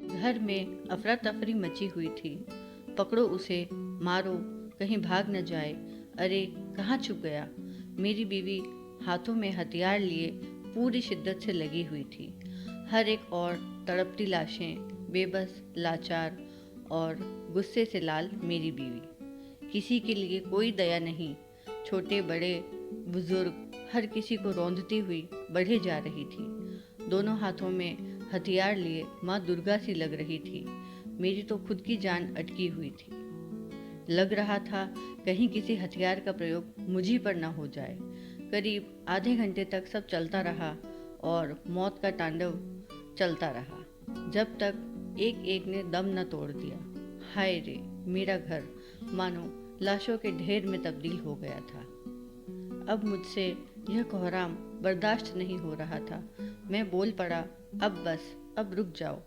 घर में अफरा तफरी मची हुई थी। पकड़ो उसे, मारो, कहीं भाग न जाए। अरे कहाँ छुप गया? मेरी बीवी हाथों में हथियार लिए पूरी शिद्दत से लगी हुई थी। हर एक और तड़पती लाशें, बेबस, लाचार और गुस्से से लाल मेरी बीवी। किसी के लिए कोई दया नहीं। छोटे बड़े बुजुर्ग हर किसी को रौंदती हुई बढ़े जा रही थी। दोनों हाथों में हथियार लिए माँ दुर्गा सी लग रही थी। मेरी तो खुद की जान अटकी हुई थी। लग रहा था कहीं किसी हथियार का प्रयोग मुझी पर न हो जाए। करीब आधे घंटे तक सब चलता रहा और मौत का तांडव चलता रहा, जब तक एक एक ने दम न तोड़ दिया। हाय रे, मेरा घर मानो लाशों के ढेर में तब्दील हो गया था। अब मुझसे यह कोहराम बर्दाश्त नहीं हो रहा था। मैं बोल पड़ा, अब बस, अब रुक जाओ।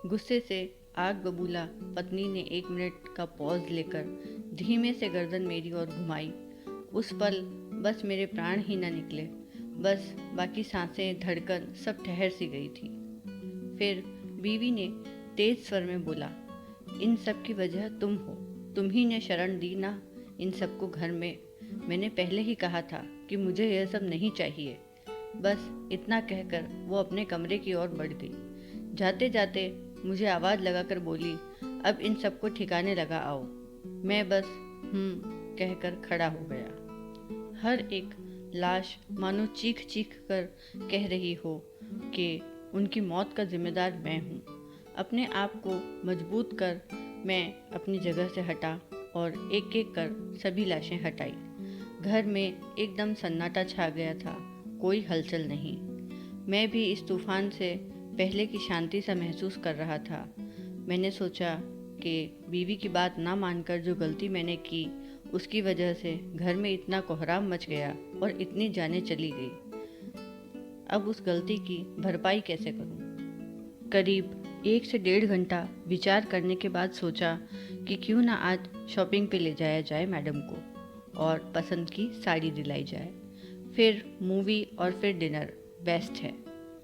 गुस्से से आग बबूला पत्नी ने 1 मिनट का पॉज लेकर धीमे से गर्दन मेरी ओर घुमाई। उस पल बस मेरे प्राण ही न निकले, बस बाकी सांसें, धड़कन सब ठहर सी गई थी। फिर बीवी ने तेज स्वर में बोला, इन सब की वजह तुम हो। तुम ही ने शरण दी ना इन सबको घर में। मैंने पहले ही कहा था कि मुझे यह सब नहीं चाहिए। बस इतना कहकर वो अपने कमरे की ओर बढ़ गई। जाते जाते मुझे आवाज़ लगाकर बोली, अब इन सबको ठिकाने लगा आओ। मैं बस कहकर खड़ा हो गया। हर एक लाश मानो चीख चीख कर कह रही हो कि उनकी मौत का जिम्मेदार मैं हूँ। अपने आप को मजबूत कर मैं अपनी जगह से हटा और एक एक कर सभी लाशें हटाई। घर में एकदम सन्नाटा छा गया था, कोई हलचल नहीं। मैं भी इस तूफान से पहले की शांति सा महसूस कर रहा था। मैंने सोचा कि बीवी की बात ना मानकर जो गलती मैंने की, उसकी वजह से घर में इतना कोहराम मच गया और इतनी जानें चली गई। अब उस गलती की भरपाई कैसे करूं? करीब 1 से 1.5 घंटा विचार करने के बाद सोचा कि क्यों ना आज शॉपिंग पे ले जाया जाए मैडम को और पसंद की साड़ी दिलाई जाए। फिर मूवी और फिर डिनर। बेस्ट है,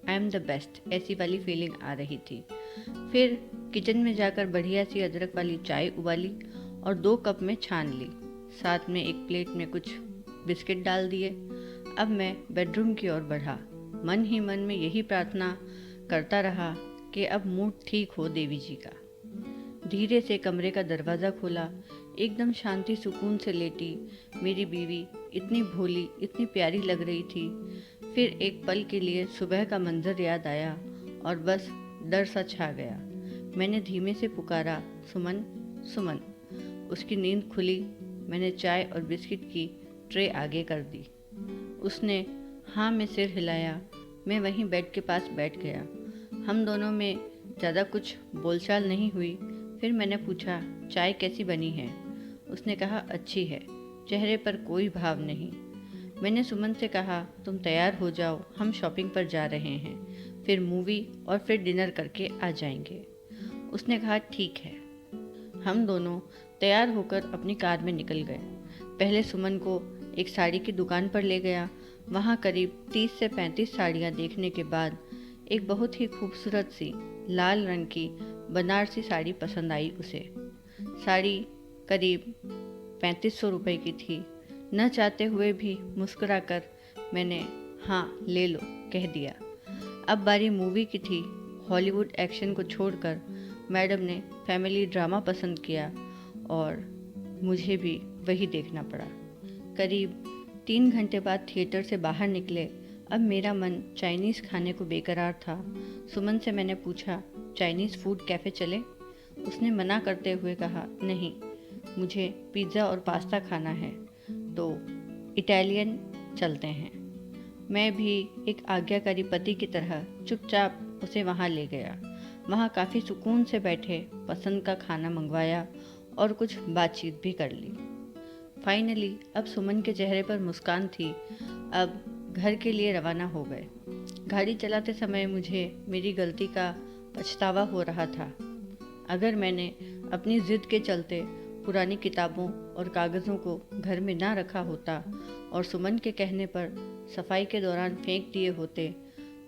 आई एम द बेस्ट, ऐसी वाली फीलिंग आ रही थी। फिर किचन में जाकर बढ़िया सी अदरक वाली चाय उबाली और 2 कप में छान ली। साथ में एक प्लेट में कुछ बिस्किट डाल दिए। अब मैं बेडरूम की ओर बढ़ा। मन ही मन में यही प्रार्थना करता रहा कि अब मूड ठीक हो देवी जी का। धीरे से कमरे का दरवाज़ा खोला। एकदम शांति सुकून से लेटी मेरी बीवी इतनी भोली, इतनी प्यारी लग रही थी। फिर एक पल के लिए सुबह का मंजर याद आया और बस डर सा छा गया। मैंने धीमे से पुकारा, सुमन, सुमन। उसकी नींद खुली। मैंने चाय और बिस्किट की ट्रे आगे कर दी। उसने हाँ में सिर हिलाया। मैं वहीं बेड के पास बैठ गया। हम दोनों में ज़्यादा कुछ बोलचाल नहीं हुई। फिर मैंने पूछा, चाय कैसी बनी है? उसने कहा, अच्छी है, चेहरे पर कोई भाव नहीं। मैंने सुमन से कहा, तुम तैयार हो जाओ, हम शॉपिंग पर जा रहे हैं, फिर मूवी और फिर डिनर करके आ जाएंगे। उसने कहा, ठीक है। हम दोनों तैयार होकर अपनी कार में निकल गए। पहले सुमन को एक साड़ी की दुकान पर ले गया। वहाँ करीब 30 से 35 साड़ियाँ देखने के बाद एक बहुत ही खूबसूरत सी लाल रंग की बनारसी साड़ी पसंद आई उसे। साड़ी करीब 3500 रुपये की थी। न चाहते हुए भी मुस्कुराकर मैंने हाँ ले लो कह दिया। अब बारी मूवी की थी। हॉलीवुड एक्शन को छोड़कर मैडम ने फैमिली ड्रामा पसंद किया और मुझे भी वही देखना पड़ा। करीब 3 घंटे बाद थिएटर से बाहर निकले। अब मेरा मन चाइनीज़ खाने को बेकरार था। सुमन से मैंने पूछा, चाइनीज़ फूड कैफ़े चले? उसने मना करते हुए कहा, नहीं, मुझे पिज़्ज़ा और पास्ता खाना है, तो इटालियन चलते हैं। मैं भी एक आज्ञाकारी पति की तरह चुपचाप उसे वहाँ ले गया। वहाँ काफ़ी सुकून से बैठे पसंद का खाना मंगवाया और कुछ बातचीत भी कर ली। फाइनली अब सुमन के चेहरे पर मुस्कान थी। अब घर के लिए रवाना हो गए। गाड़ी चलाते समय मुझे मेरी गलती का पछतावा हो रहा था। अगर मैंने अपनी ज़िद के चलते पुरानी किताबों और कागज़ों को घर में ना रखा होता और सुमन के कहने पर सफाई के दौरान फेंक दिए होते,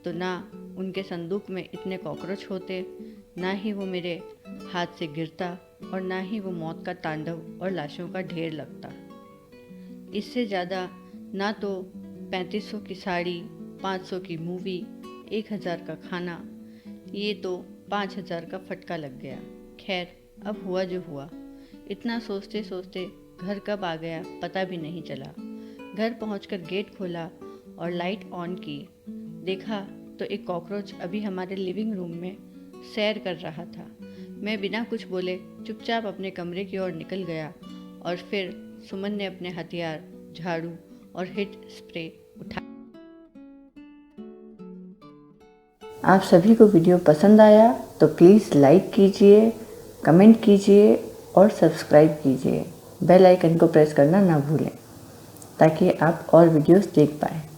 तो ना उनके संदूक में इतने कॉकरोच होते, ना ही वो मेरे हाथ से गिरता और ना ही वो मौत का तांडव और लाशों का ढेर लगता। इससे ज़्यादा ना तो 3500 की साड़ी, 500 की मूवी, 1000 का खाना, ये तो 5000 का फटका लग गया। खैर, अब हुआ जो हुआ। इतना सोचते सोचते घर कब आ गया पता भी नहीं चला। घर पहुंचकर गेट खोला और लाइट ऑन की। देखा तो एक कॉकरोच अभी हमारे लिविंग रूम में सैर कर रहा था। मैं बिना कुछ बोले चुपचाप अपने कमरे की ओर निकल गया और फिर सुमन ने अपने हथियार, झाड़ू और हिट स्प्रे उठा। आप सभी को वीडियो पसंद आया तो प्लीज़ लाइक कीजिए, कमेंट कीजिए और सब्सक्राइब कीजिए। बेल आइकन को प्रेस करना ना भूलें ताकि आप और वीडियोस देख पाएँ।